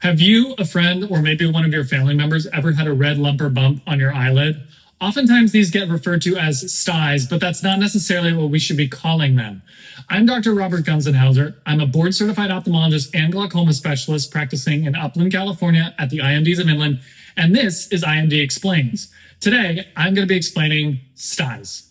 Have you, a friend, or maybe one of your family members ever had a red lump or bump on your eyelid? Oftentimes these get referred to as styes, but that's not necessarily what we should be calling them. I'm Dr. Robert Gunzenhauser. I'm a board-certified ophthalmologist and glaucoma specialist practicing in Upland, California at the IMDs of Inland, and this is IMD Explains. Today, I'm going to be explaining styes.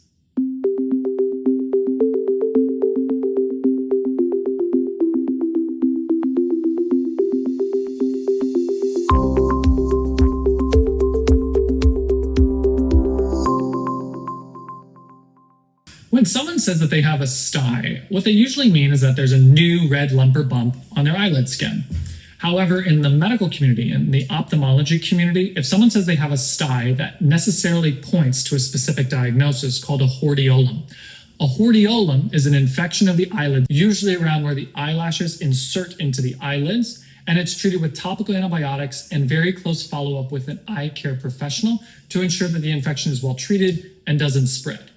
When someone says that they have a stye, what they usually mean is that there's a new red lump or bump on their eyelid skin. However, in the medical community, in the ophthalmology community, if someone says they have a stye, that necessarily points to a specific diagnosis called a hordeolum. A hordeolum is an infection of the eyelid, usually around where the eyelashes insert into the eyelids, and it's treated with topical antibiotics and very close follow-up with an eye care professional to ensure that the infection is well treated and doesn't spread.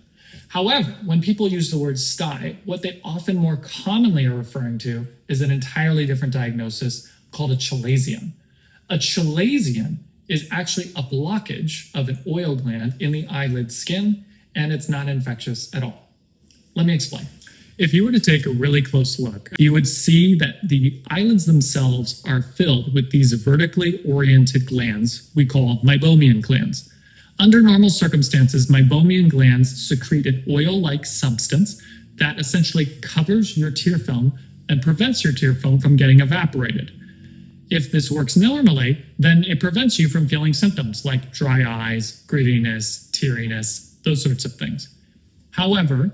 However, when people use the word stye, what they often more commonly are referring to is an entirely different diagnosis called a chalazion. A chalazion is actually a blockage of an oil gland in the eyelid skin, and it's not infectious at all. Let me explain. If you were to take a really close look, you would see that the eyelids themselves are filled with these vertically oriented glands we call meibomian glands. Under normal circumstances, meibomian glands secrete an oil-like substance that essentially covers your tear film and prevents your tear film from getting evaporated. If this works normally, then it prevents you from feeling symptoms like dry eyes, grittiness, teariness, those sorts of things. However,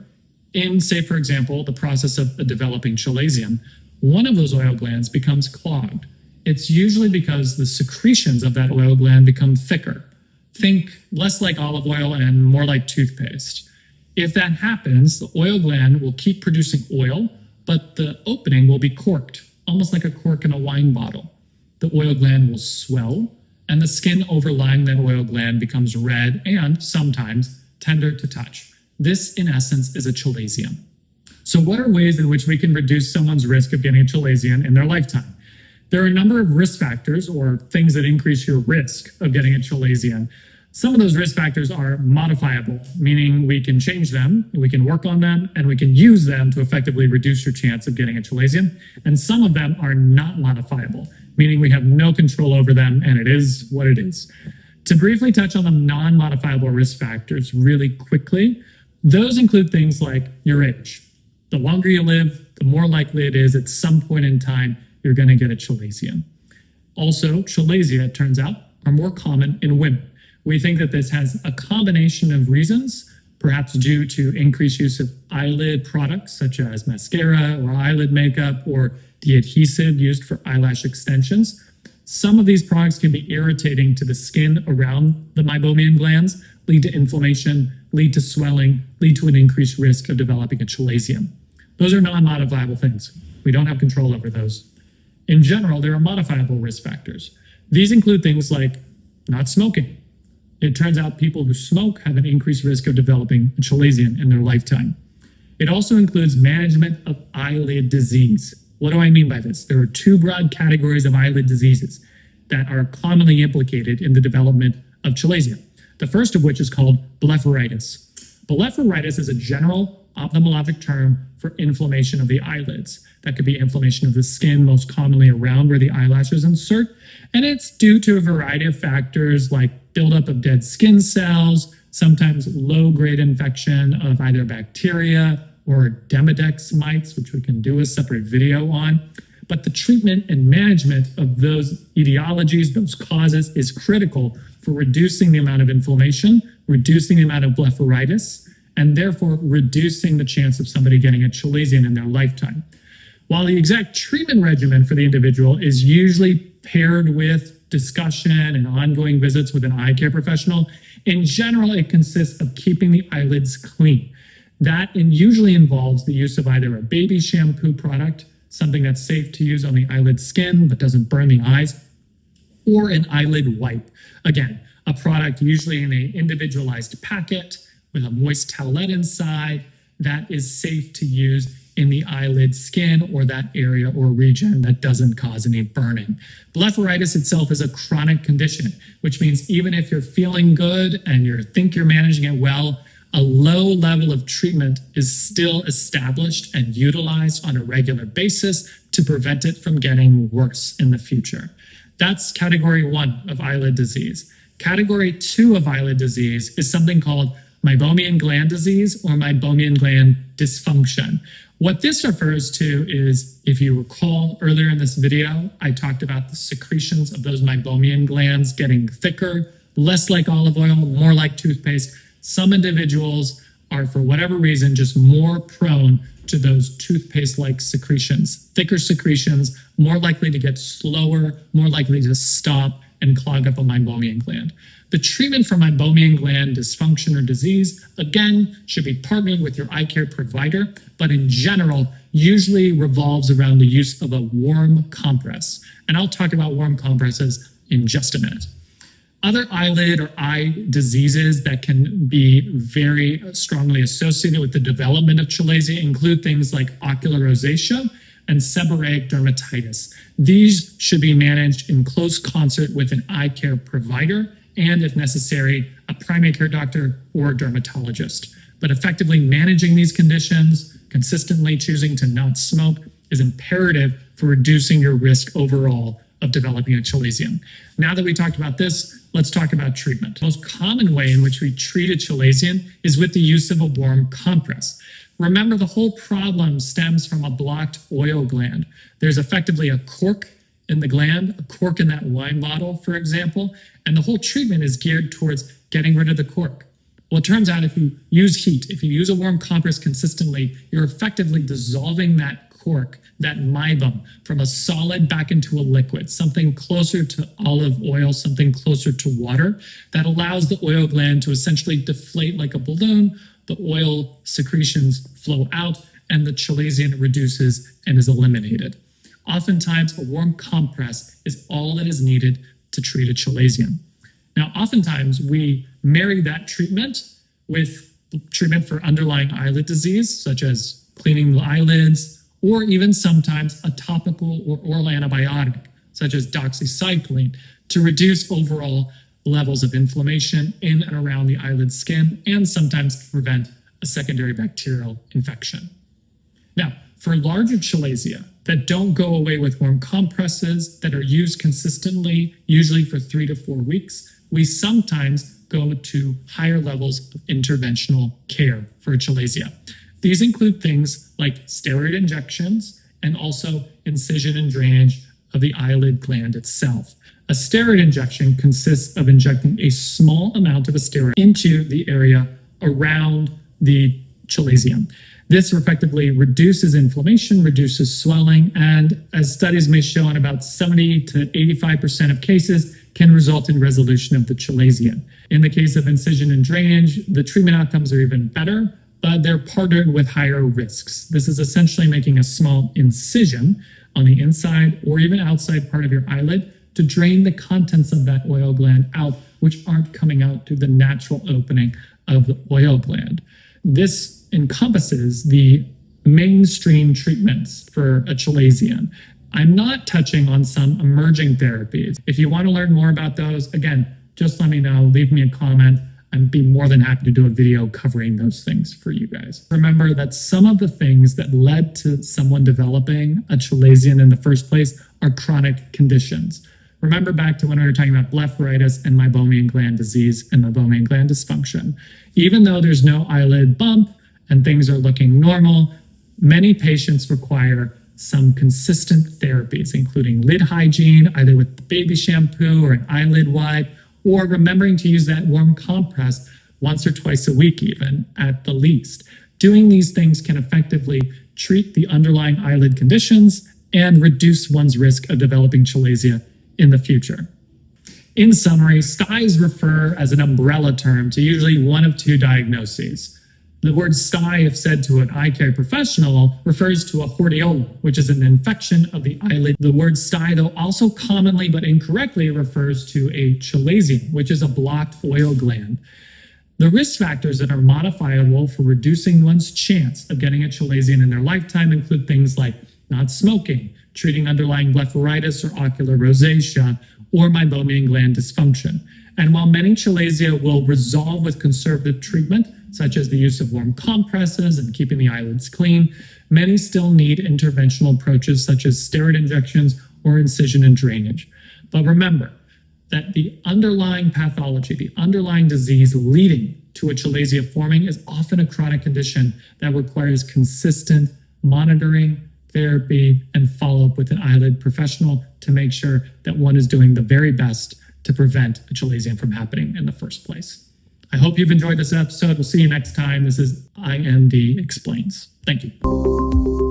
in, say, for example, the process of developing chalazion, one of those oil glands becomes clogged. It's usually because the secretions of that oil gland become thicker. Think less like olive oil and more like toothpaste. If that happens, the oil gland will keep producing oil, but the opening will be corked, almost like a cork in a wine bottle. The oil gland will swell, and the skin overlying that oil gland becomes red and sometimes tender to touch. This, in essence, is a chalazion. So what are ways in which we can reduce someone's risk of getting a chalazion in their lifetime? There are a number of risk factors or things that increase your risk of getting a chalazion. Some of those risk factors are modifiable, meaning we can change them, we can work on them, and we can use them to effectively reduce your chance of getting a chalazion. And some of them are not modifiable, meaning we have no control over them, and it is what it is. To briefly touch on the non-modifiable risk factors really quickly, those include things like your age. The longer you live, the more likely it is at some point in time you're going to get a chalazion. Also, chalazia, it turns out, are more common in women. We think that this has a combination of reasons, perhaps due to increased use of eyelid products such as mascara or eyelid makeup or the adhesive used for eyelash extensions. Some of these products can be irritating to the skin around the meibomian glands, lead to inflammation, lead to swelling, lead to an increased risk of developing a chalazion. Those are non-modifiable things. We don't have control over those. In general, there are modifiable risk factors. These include things like not smoking. It turns out people who smoke have an increased risk of developing a chalazion in their lifetime. It also includes management of eyelid disease. What do I mean by this? There are two broad categories of eyelid diseases that are commonly implicated in the development of chalazia. The first of which is called Blepharitis. Blepharitis is a general ophthalmologic term for inflammation of the eyelids. That could be inflammation of the skin, most commonly around where the eyelashes insert, and it's due to a variety of factors like buildup of dead skin cells, sometimes low-grade infection of either bacteria or Demodex mites, which we can do a separate video on. But the treatment and management of those etiologies, those causes, is critical for reducing the amount of inflammation, reducing the amount of blepharitis, and therefore reducing the chance of somebody getting a chalazion in their lifetime. While the exact treatment regimen for the individual is usually paired with discussion and ongoing visits with an eye care professional, in general, it consists of keeping the eyelids clean. That usually involves the use of either a baby shampoo product, something that's safe to use on the eyelid skin but doesn't burn the eyes, or an eyelid wipe. Again, a product usually in an individualized packet with a moist towelette inside that is safe to use in the eyelid skin or that area or region that doesn't cause any burning. Blepharitis itself is a chronic condition, which means even if you're feeling good and you think you're managing it well, a low level of treatment is still established and utilized on a regular basis to prevent it from getting worse in the future. That's category 1 of eyelid disease. Category 2 of eyelid disease is something called meibomian gland disease or meibomian gland dysfunction. What this refers to is, if you recall earlier in this video, I talked about the secretions of those meibomian glands getting thicker, less like olive oil, more like toothpaste. Some individuals are, for whatever reason, just more prone to those toothpaste-like secretions. Thicker secretions, more likely to get slower, more likely to stop and clog up a meibomian gland. The treatment for meibomian gland dysfunction or disease, again, should be partnered with your eye care provider, but in general, usually revolves around the use of a warm compress. And I'll talk about warm compresses in just a minute. Other eyelid or eye diseases that can be very strongly associated with the development of chalazia include things like ocular rosacea and seborrheic dermatitis. These should be managed in close concert with an eye care provider and, if necessary, a primary care doctor or a dermatologist. But effectively managing these conditions, consistently choosing to not smoke, is imperative for reducing your risk overall of developing a chalazion. Now that we talked about this, let's talk about treatment. The most common way in which we treat a chalazion is with the use of a warm compress. Remember, the whole problem stems from a blocked oil gland. There's effectively a cork in the gland, a cork in that wine bottle, for example, and the whole treatment is geared towards getting rid of the cork. Well, it turns out if you use heat, if you use a warm compress consistently, you're effectively dissolving that cork, that meibum, from a solid back into a liquid, something closer to olive oil, something closer to water, that allows the oil gland to essentially deflate like a balloon. The oil secretions flow out and the chalazion reduces and is eliminated. Oftentimes, a warm compress is all that is needed to treat a chalazion. Now, oftentimes we marry that treatment with treatment for underlying eyelid disease, such as cleaning the eyelids, or even sometimes a topical or oral antibiotic, such as doxycycline, to reduce overall levels of inflammation in and around the eyelid skin, and sometimes to prevent a secondary bacterial infection. Now, for larger chalazia that don't go away with warm compresses, that are used consistently, usually for 3 to 4 weeks, we sometimes go to higher levels of interventional care for a chalazia. These include things like steroid injections and also incision and drainage of the eyelid gland itself. A steroid injection consists of injecting a small amount of a steroid into the area around the chalazion. This effectively reduces inflammation, reduces swelling, and as studies may show, in about 70 to 85% of cases, can result in resolution of the chalazion. In the case of incision and drainage, the treatment outcomes are even better, but they're partnered with higher risks. This is essentially making a small incision on the inside or even outside part of your eyelid to drain the contents of that oil gland out, which aren't coming out through the natural opening of the oil gland. This encompasses the mainstream treatments for a chalazion. I'm not touching on some emerging therapies. If you want to learn more about those, again, just let me know, leave me a comment. I'd be more than happy to do a video covering those things for you guys. Remember that some of the things that led to someone developing a chalazion in the first place are chronic conditions. Remember back to when we were talking about blepharitis and meibomian gland disease and meibomian gland dysfunction. Even though there's no eyelid bump and things are looking normal, many patients require some consistent therapies, including lid hygiene, either with baby shampoo or an eyelid wipe, or remembering to use that warm compress once or twice a week even, at the least. Doing these things can effectively treat the underlying eyelid conditions and reduce one's risk of developing chalazia in the future. In summary, styes refer as an umbrella term to usually one of two diagnoses. The word stye, if said to an eye care professional, refers to a hordeolum, which is an infection of the eyelid. The word stye, though, also commonly but incorrectly refers to a chalazion, which is a blocked oil gland. The risk factors that are modifiable for reducing one's chance of getting a chalazion in their lifetime include things like not smoking, treating underlying blepharitis or ocular rosacea, or meibomian gland dysfunction. And while many chalazia will resolve with conservative treatment, such as the use of warm compresses and keeping the eyelids clean, many still need interventional approaches such as steroid injections or incision and drainage. But remember that the underlying pathology, the underlying disease leading to a chalazia forming is often a chronic condition that requires consistent monitoring, therapy, and follow-up with an eyelid professional to make sure that one is doing the very best to prevent a chalazion from happening in the first place. I hope you've enjoyed this episode. We'll see you next time. This is IMD Explains. Thank you.